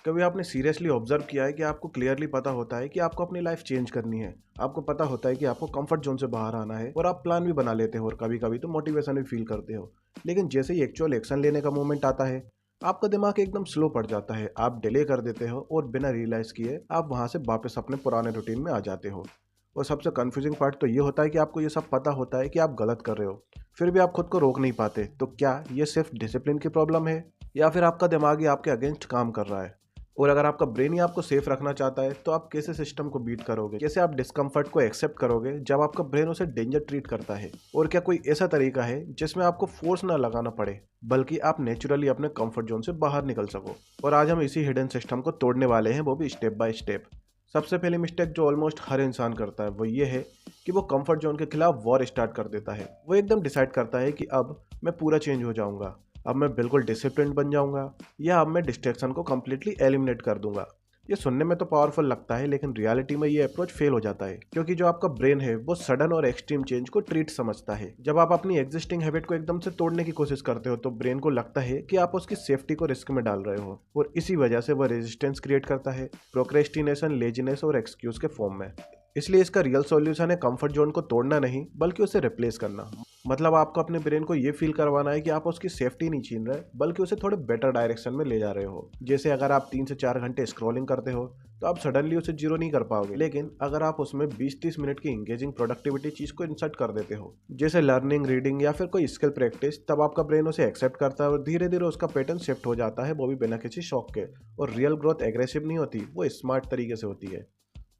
कभी आपने seriously observe किया है कि आपको क्लियरली पता होता है कि आपको अपनी लाइफ चेंज करनी है। आपको पता होता है कि आपको कंफर्ट जोन से बाहर आना है और आप प्लान भी बना लेते हो और कभी कभी तो मोटिवेशन भी फील करते हो। लेकिन जैसे ही एक्चुअल एक्शन लेने का मोमेंट आता है, आपका दिमाग एकदम स्लो पड़ जाता है। आप डिले कर देते हो और बिना रियलाइज किए आप वहां से वापस अपने पुराने रूटीन में आ जाते हो। और सबसे कंफ्यूजिंग पार्ट तो ये होता है कि आपको ये सब पता होता है कि आप गलत कर रहे हो, फिर भी आप खुद को रोक नहीं पाते। तो क्या ये सिर्फ डिसिप्लिन की प्रॉब्लम है या फिर आपका दिमाग ही आपके अगेंस्ट काम कर रहा है? और अगर आपका ब्रेन ही आपको सेफ रखना चाहता है तो आप कैसे सिस्टम को बीट करोगे? कैसे आप डिस्कम्फर्ट को एक्सेप्ट करोगे जब आपका ब्रेन उसे डेंजर ट्रीट करता है? और क्या कोई ऐसा तरीका है जिसमें आपको फोर्स ना लगाना पड़े, बल्कि आप नेचुरली अपने कंफर्ट जोन से बाहर निकल सको? और आज हम इसी हिडन सिस्टम को तोड़ने वाले हैं, वो भी स्टेप बाय स्टेप। सबसे पहली मिस्टेक जो ऑलमोस्ट हर इंसान करता है वो ये है कि वो कंफर्ट जोन के खिलाफ वॉर स्टार्ट कर देता है। वो एकदम डिसाइड करता है कि अब मैं पूरा चेंज हो जाऊंगा, अब मैं बिल्कुल डिसिप्लिन बन जाऊंगा, या अब मैं डिस्ट्रैक्शन को कंप्लीटली एलिमिनेट कर दूंगा। ये सुनने में तो पावरफुल लगता है, लेकिन रियलिटी में ये अप्रोच फेल हो जाता है, क्योंकि जो आपका ब्रेन है वो सडन और एक्सट्रीम चेंज को ट्रीट समझता है। जब आप अपनी एग्जिस्टिंग हैबिट को एकदम से तोड़ने की कोशिश करते हो तो ब्रेन को लगता है कि आप उसकी सेफ्टी को रिस्क में डाल रहे हो, और इसी वजह से वो रेजिस्टेंस क्रिएट करता है, प्रोक्रेस्टिनेशन, लेजीनेस और एक्सक्यूज के फॉर्म में। इसलिए इसका रियल सॉल्यूशन है कंफर्ट जोन को तोड़ना नहीं, बल्कि उसे रिप्लेस करना। मतलब आपको अपने ब्रेन को ये फील करवाना है कि आप उसकी सेफ्टी नहीं छीन रहे, बल्कि उसे थोड़े बेटर डायरेक्शन में ले जा रहे हो। जैसे अगर आप 3 से 4 घंटे स्क्रॉलिंग करते हो तो आप सडनली उसे जीरो नहीं कर पाओगे, लेकिन अगर आप उसमें 20-30 मिनट की इंगेजिंग प्रोडक्टिविटी चीज को इंसर्ट कर देते हो, जैसे लर्निंग, रीडिंग या फिर कोई स्किल प्रैक्टिस, तब आपका ब्रेन उसे एक्सेप्ट करता है और धीरे धीरे उसका पैटर्न शिफ्ट हो जाता है, वो भी बिना किसी शॉक के। और रियल ग्रोथ एग्रेसिव नहीं होती, वो स्मार्ट तरीके से होती है।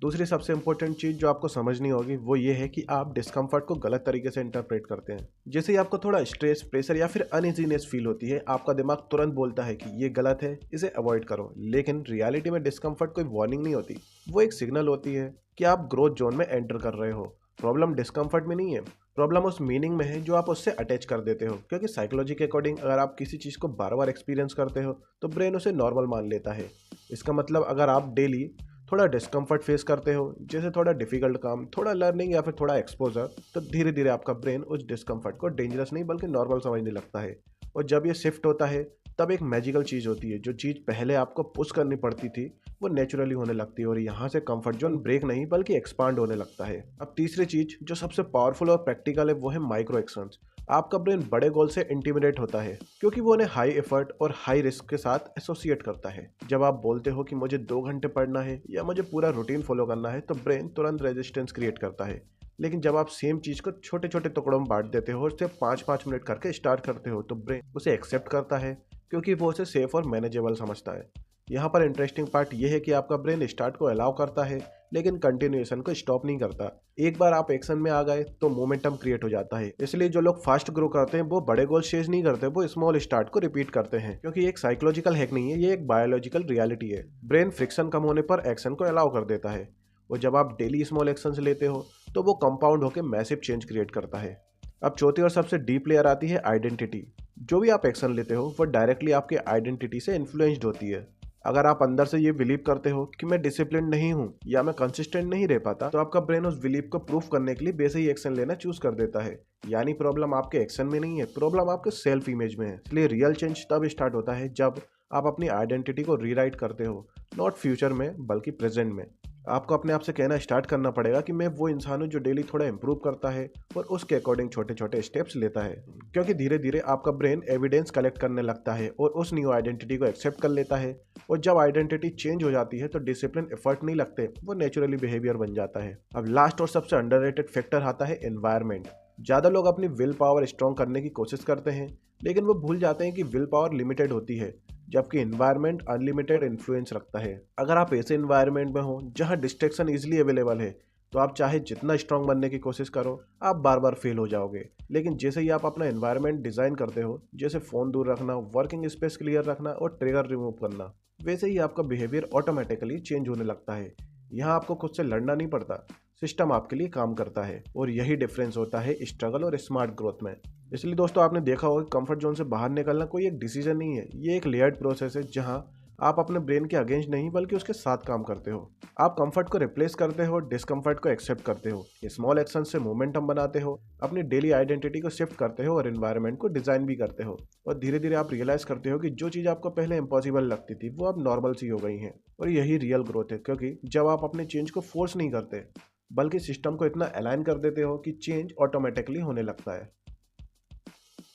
दूसरी सबसे इंपॉर्टेंट चीज जो आपको समझनी होगी वो ये है कि आप डिस्कम्फर्ट को गलत तरीके से इंटरप्रेट करते हैं। जैसे ही आपको थोड़ा स्ट्रेस, प्रेशर या फिर अनइजीनेस फील होती है, आपका दिमाग तुरंत बोलता है कि ये गलत है, इसे अवॉइड करो। लेकिन रियलिटी में डिस्कम्फर्ट कोई वार्निंग नहीं होती, वो एक सिग्नल होती है कि आप ग्रोथ जोन में एंटर कर रहे हो। प्रॉब्लम डिस्कम्फर्ट में नहीं है, प्रॉब्लम उस मीनिंग में है जो आप उससे अटैच कर देते हो। क्योंकि साइकोलॉजी के अकॉर्डिंग अगर आप किसी चीज को बार बार एक्सपीरियंस करते हो तो ब्रेन उसे नॉर्मल मान लेता है। इसका मतलब अगर आप डेली थोड़ा डिस्कम्फर्ट फेस करते हो, जैसे थोड़ा डिफिकल्ट काम, थोड़ा लर्निंग या फिर थोड़ा एक्सपोजर, तो धीरे धीरे आपका ब्रेन उस डिस्कम्फर्ट को डेंजरस नहीं बल्कि नॉर्मल समझने लगता है। और जब ये शिफ्ट होता है तब एक मैजिकल चीज होती है, जो चीज पहले आपको पुश करनी पड़ती थी वो नेचुरली होने लगती है, और यहाँ से कंफर्ट जोन ब्रेक नहीं बल्कि एक्सपांड होने लगता है। अब तीसरी चीज जो सबसे पावरफुल और प्रैक्टिकल है वो है माइक्रो एक्शंस। आपका ब्रेन बड़े गोल से इंटिमिडेट होता है क्योंकि वो उन्हें हाई एफर्ट और हाई रिस्क के साथ एसोसिएट करता है। जब आप बोलते हो कि मुझे 2 घंटे पढ़ना है या मुझे पूरा रूटीन फॉलो करना है, तो ब्रेन तुरंत रेजिस्टेंस क्रिएट करता है। लेकिन जब आप सेम चीज को छोटे छोटे टुकड़ों में बांट देते हो और सिर्फ 5-5 मिनट करके स्टार्ट करते हो, तो ब्रेन उसे एक्सेप्ट करता है, क्योंकि वो उसे सेफ और मैनेजेबल समझता है। यहाँ पर इंटरेस्टिंग पार्ट यह है कि आपका ब्रेन स्टार्ट को अलाउ करता है, लेकिन कंटिन्यूएशन को स्टॉप नहीं करता। एक बार आप एक्शन में आ गए तो मोमेंटम क्रिएट हो जाता है। इसलिए जो लोग फास्ट ग्रो करते हैं वो बड़े गोल चेज नहीं करते, वो स्मॉल स्टार्ट को रिपीट करते हैं। क्योंकि एक साइकोलॉजिकल हैक नहीं है, ये एक बायोलॉजिकल रियलिटी है। ब्रेन फ्रिक्शन कम होने पर एक्शन को अलाउ कर देता है, और जब आप डेली स्मॉल एक्शंस लेते हो तो वो कंपाउंड होकर मैसिव चेंज क्रिएट करता है। अब चौथी और सबसे डीप लेयर आती है आइडेंटिटी। जो भी आप एक्शन लेते हो वो डायरेक्टली आपके आइडेंटिटी से इन्फ्लुएंस्ड होती है। अगर आप अंदर से ये बिलीव करते हो कि मैं डिसिप्लिन नहीं हूँ या मैं कंसिस्टेंट नहीं रह पाता, तो आपका ब्रेन उस बिलीव को प्रूफ करने के लिए वैसे ही एक्शन लेना चूज कर देता है। यानी प्रॉब्लम आपके एक्शन में नहीं है, प्रॉब्लम आपके सेल्फ इमेज में है। इसलिए रियल चेंज तब स्टार्ट होता है जब आप अपनी आइडेंटिटी को रीराइट करते हो, नॉट फ्यूचर में बल्कि प्रेजेंट में। आपको अपने आप से कहना स्टार्ट करना पड़ेगा कि मैं वो इंसान हूँ जो डेली थोड़ा इंप्रूव करता है और उसके अकॉर्डिंग छोटे छोटे स्टेप्स लेता है। क्योंकि धीरे धीरे आपका ब्रेन एविडेंस कलेक्ट करने लगता है और उस न्यू आइडेंटिटी को एक्सेप्ट कर लेता है। और जब आइडेंटिटी चेंज हो जाती है तो डिसिप्लिन एफर्ट नहीं लगते, वो नेचुरली बिहेवियर बन जाता है। अब लास्ट और सबसे अंडररेटेड फैक्टर आता है एनवायरनमेंट। ज़्यादा लोग अपनी विल पावर स्ट्रॉन्ग करने की कोशिश करते हैं, लेकिन वो भूल जाते हैं कि विल पावर लिमिटेड होती है, जबकि एनवायरनमेंट अनलिमिटेड इन्फ्लुएंस रखता है। अगर आप ऐसे एनवायरनमेंट में हो जहां डिस्ट्रैक्शन इजीली अवेलेबल है, तो आप चाहे जितना स्ट्रांग बनने की कोशिश करो, आप बार बार फेल हो जाओगे। लेकिन जैसे ही आप अपना एनवायरनमेंट डिजाइन करते हो, जैसे फोन दूर रखना, वर्किंग स्पेस क्लियर रखना और ट्रिगर रिमूव करना, वैसे ही आपका बिहेवियर ऑटोमेटिकली चेंज होने लगता है। यहाँ आपको खुद से लड़ना नहीं पड़ता, सिस्टम आपके लिए काम करता है। और यही डिफरेंस होता है स्ट्रगल और स्मार्ट ग्रोथ में। इसलिए दोस्तों, आपने देखा होगा कंफर्ट जोन से बाहर निकलना कोई एक डिसीजन नहीं है, ये एक लेयर्ड प्रोसेस है जहाँ आप अपने ब्रेन के अगेंस्ट नहीं बल्कि उसके साथ काम करते हो। आप कंफर्ट को रिप्लेस करते हो, डिस्कम्फर्ट को एक्सेप्ट करते हो, स्मॉल एक्शन से मोमेंटम बनाते हो, अपनी डेली आइडेंटिटी को शिफ्ट करते हो और एनवायरनमेंट को डिजाइन भी करते हो। और धीरे धीरे आप रियलाइज करते हो कि जो चीज़ आपको पहले इम्पॉसिबल लगती थी वो अब नॉर्मल सी हो गई हैं। और यही रियल ग्रोथ है, क्योंकि जब आप अपने चेंज को फोर्स नहीं करते बल्कि सिस्टम को इतना अलाइन कर देते हो कि चेंज ऑटोमेटिकली होने लगता है।